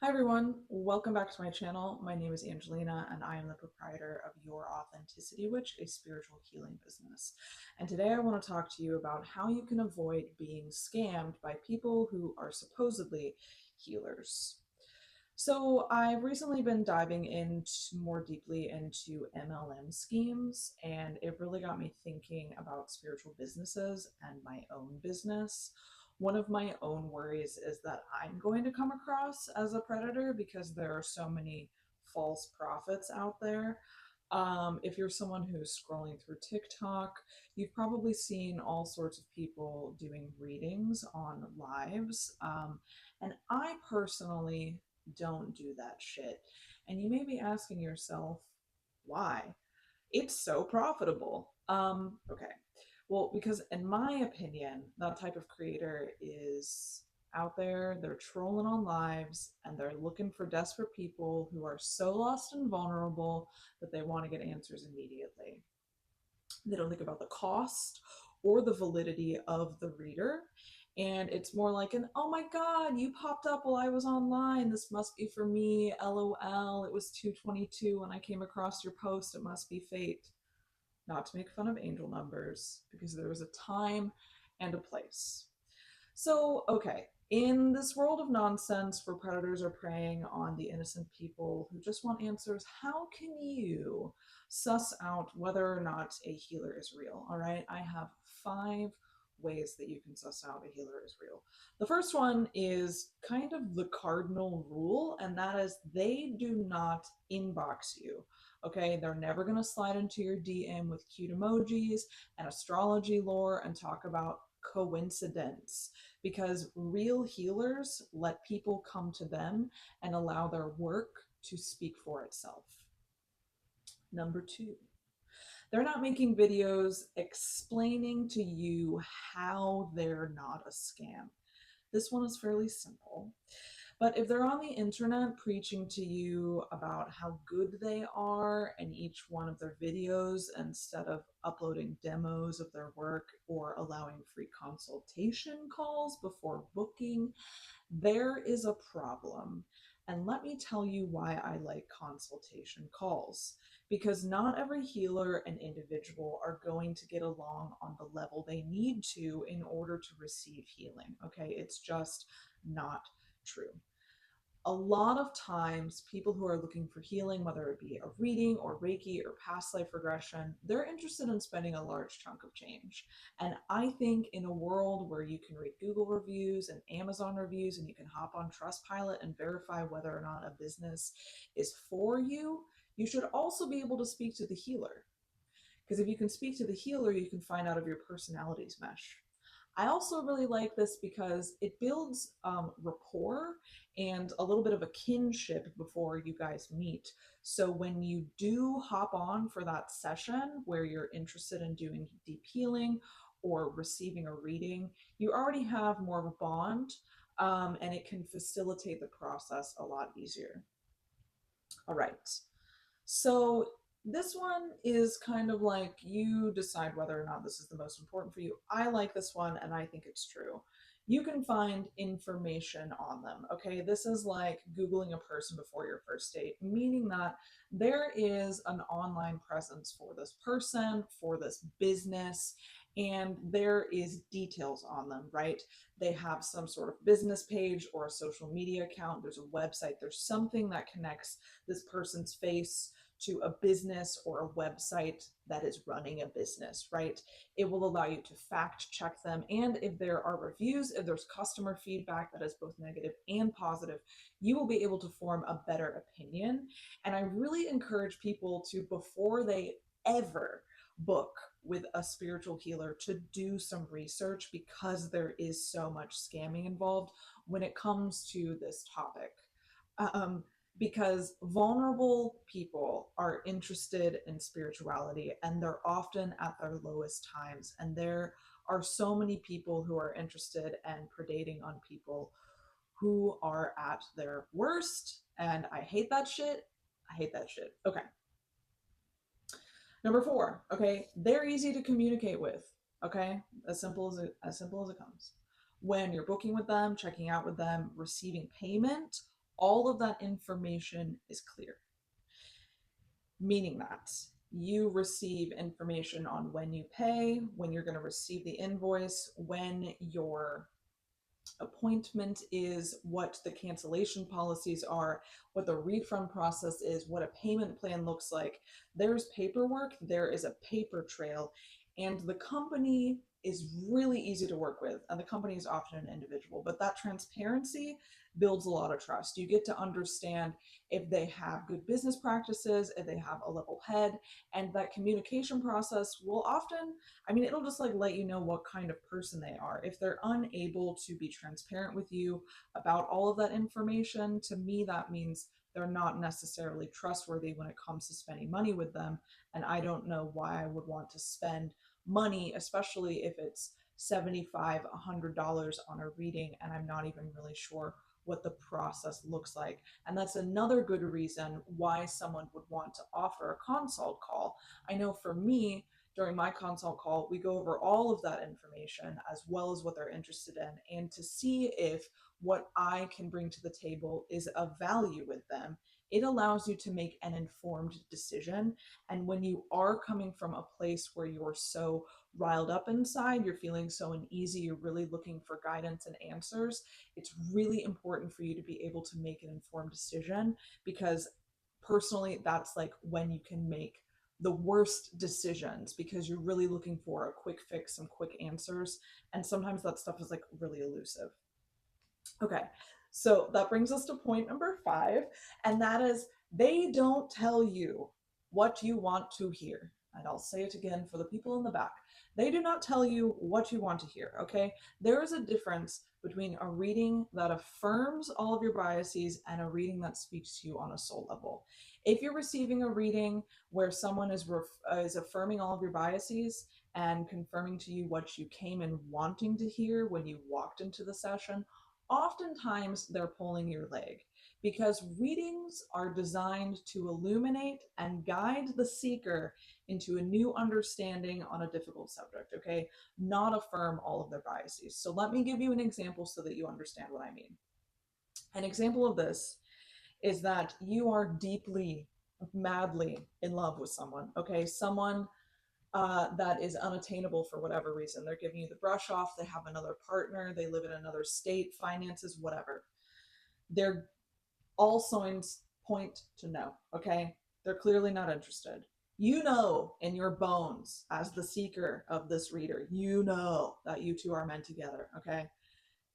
Hi everyone, welcome back to my channel. My name is Angelina and I am the proprietor of Your Authenticity Witch, a spiritual healing business. And today I want to talk to you about how you can avoid being scammed by people who are supposedly healers. So I've recently been diving more deeply into MLM schemes, and it really got me thinking about spiritual businesses and my own business. One of my own worries is that I'm going to come across as a predator because there are so many false prophets out there. If you're someone who's scrolling through TikTok, you've probably seen all sorts of people doing readings on lives. And I personally don't do that shit. And you may be asking yourself, why? It's so profitable. Okay. Well, because in my opinion, that type of creator is out there, they're trolling on lives, and they're looking for desperate people who are so lost and vulnerable that they want to get answers immediately. They don't think about the cost or the validity of the reader. And it's more like an, oh my God, you popped up while I was online. This must be for me. LOL. It was 2:22 when I came across your post. It must be fate. Not to make fun of angel numbers, because there was a time and a place. So, okay, in this world of nonsense where predators are preying on the innocent people who just want answers, how can you suss out whether or not a healer is real? All right, I have 5 ways that you can suss out a healer is real. The first one is kind of the cardinal rule, and that is they do not inbox you. Okay, they're never going to slide into your DM with cute emojis and astrology lore and talk about coincidence, because real healers let people come to them and allow their work to speak for itself. Number 2, they're not making videos explaining to you how they're not a scam. This one is fairly simple. But if they're on the internet preaching to you about how good they are in each one of their videos instead of uploading demos of their work or allowing free consultation calls before booking, there is a problem. And let me tell you why I like consultation calls. Because not every healer and individual are going to get along on the level they need to in order to receive healing. Okay, it's just not true. A lot of times, people who are looking for healing, whether it be a reading or Reiki or past life regression, they're interested in spending a large chunk of change. And I think in a world where you can read Google reviews and Amazon reviews and you can hop on Trustpilot and verify whether or not a business is for you, you should also be able to speak to the healer. Because if you can speak to the healer, you can find out if your personalities mesh. I also really like this because it builds rapport and a little bit of a kinship before you guys meet. So when you do hop on for that session where you're interested in doing deep healing or receiving a reading, you already have more of a bond, and it can facilitate the process a lot easier. All right. So this one is kind of like you decide whether or not this is the most important for you. I like this one and I think it's true. You can find information on them. Okay, this is like Googling a person before your first date, meaning that there is an online presence for this person, for this business, and there is details on them, right? They have some sort of business page or a social media account. There's a website. There's something that connects this person's face to a business or a website that is running a business, right? It will allow you to fact check them. And if there are reviews, if there's customer feedback that is both negative and positive, you will be able to form a better opinion. And I really encourage people to, before they ever book with a spiritual healer, to do some research, because there is so much scamming involved when it comes to this topic. Because vulnerable people are interested in spirituality and they're often at their lowest times. And there are so many people who are interested in predating on people who are at their worst. And I hate that shit. I hate that shit. Okay. Number 4, okay, they're easy to communicate with. Okay, as simple as it comes. When you're booking with them, checking out with them, receiving payment, all of that information is clear, meaning that you receive information on when you pay, when you're going to receive the invoice, when your appointment is, what the cancellation policies are, what the refund process is, what a payment plan looks like. There's paperwork, there is a paper trail, and the company is really easy to work with, and the company is often an individual, but that transparency builds a lot of trust. You get to understand if they have good business practices, if they have a level head, and that communication process will often, I mean, it'll just like let you know what kind of person they are. If they're unable to be transparent with you about all of that information, to me, that means they're not necessarily trustworthy when it comes to spending money with them. And I don't know why I would want to spend money, especially if it's $75, $100 on a reading, and I'm not even really sure what the process looks like. And that's another good reason why someone would want to offer a consult call. I know for me, during my consult call, we go over all of that information as well as what they're interested in, and to see if what I can bring to the table is of value with them. It allows you to make an informed decision. And when you are coming from a place where you're so riled up inside, you're feeling so uneasy, you're really looking for guidance and answers, it's really important for you to be able to make an informed decision, because personally, that's like when you can make the worst decisions, because you're really looking for a quick fix, some quick answers, and sometimes that stuff is like really elusive. Okay, so that brings us to point number 5, and that is they don't tell you what you want to hear. And I'll say it again for the people in the back. They do not tell you what you want to hear, okay? There is a difference between a reading that affirms all of your biases and a reading that speaks to you on a soul level. If you're receiving a reading where someone is affirming all of your biases and confirming to you what you came in wanting to hear when you walked into the session, oftentimes they're pulling your leg, because readings are designed to illuminate and guide the seeker into a new understanding on a difficult subject, okay? Not affirm all of their biases. So let me give you an example so that you understand what I mean. An example of this is that you are deeply, madly in love with someone, okay? Someone that is unattainable for whatever reason. They're giving you the brush off, they have another partner, they live in another state, finances, whatever. They're all signs point to no, okay? They're clearly not interested. You know in your bones, as the seeker of this reader, you know that you two are meant together, okay?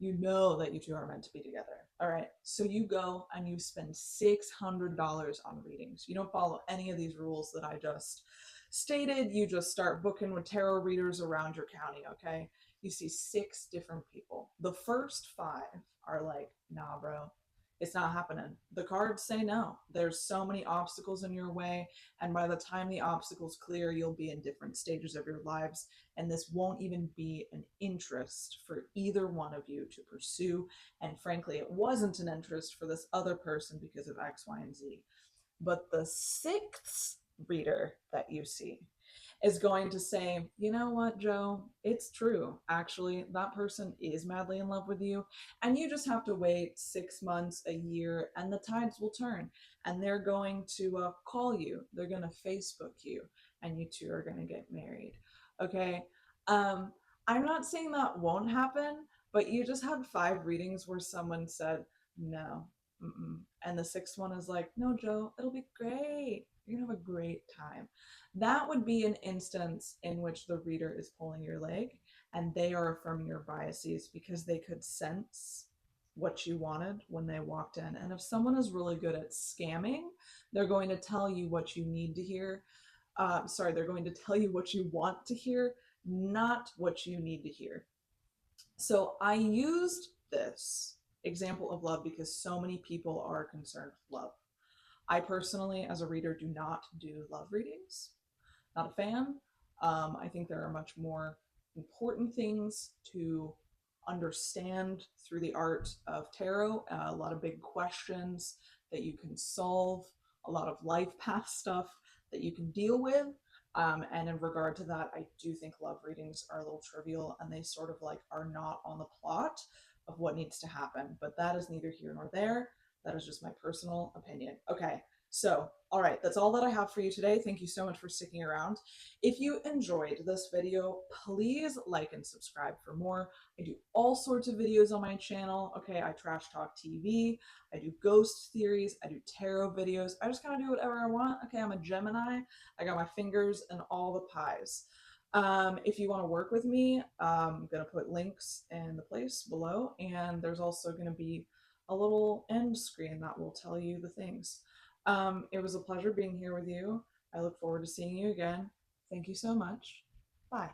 You know that you two are meant to be together. All right. So you go and you spend $600 on readings. You don't follow any of these rules that I just stated. You just start booking with tarot readers around your county. Okay. You see 6 different people. The first 5 are like, nah, bro, it's not happening. The cards say no. There's so many obstacles in your way. And by the time the obstacles clear, you'll be in different stages of your lives, and this won't even be an interest for either one of you to pursue. And frankly, it wasn't an interest for this other person because of X, Y, and Z. But the 6th reader that you see is going to say, you know what, Joe, it's true. Actually, that person is madly in love with you, and you just have to wait 6 months, a year, and the tides will turn. And they're going to call you, they're going to Facebook you, and you two are going to get married. Okay. I'm not saying that won't happen, but you just had 5 readings where someone said no. Mm-mm. And the 6th one is like, no, Joe, it'll be great. You're gonna have a great time. That would be an instance in which the reader is pulling your leg and they are affirming your biases because they could sense what you wanted when they walked in. And if someone is really good at scamming, they're going to tell you what you need to hear. They're going to tell you what you want to hear, not what you need to hear. So I used this example of love because so many people are concerned with love. I personally, as a reader, do not do love readings. Not a fan. I think there are much more important things to understand through the art of tarot. A lot of big questions that you can solve, a lot of life path stuff that you can deal with. And in regard to that, I do think love readings are a little trivial, and they sort of like are not on the plot of what needs to happen. But that is neither here nor there. That is just my personal opinion. Okay, so, all right, that's all that I have for you today. Thank you so much for sticking around. If you enjoyed this video, please like and subscribe for more. I do all sorts of videos on my channel. Okay, I trash talk TV, I do ghost theories, I do tarot videos. I just kind of do whatever I want. Okay, I'm a Gemini. I got my fingers in all the pies. If you want to work with me, I'm going to put links in the place below, and there's also going to be a little end screen that will tell you the things. It was a pleasure being here with you. I look forward to seeing you again. Thank you so much. Bye.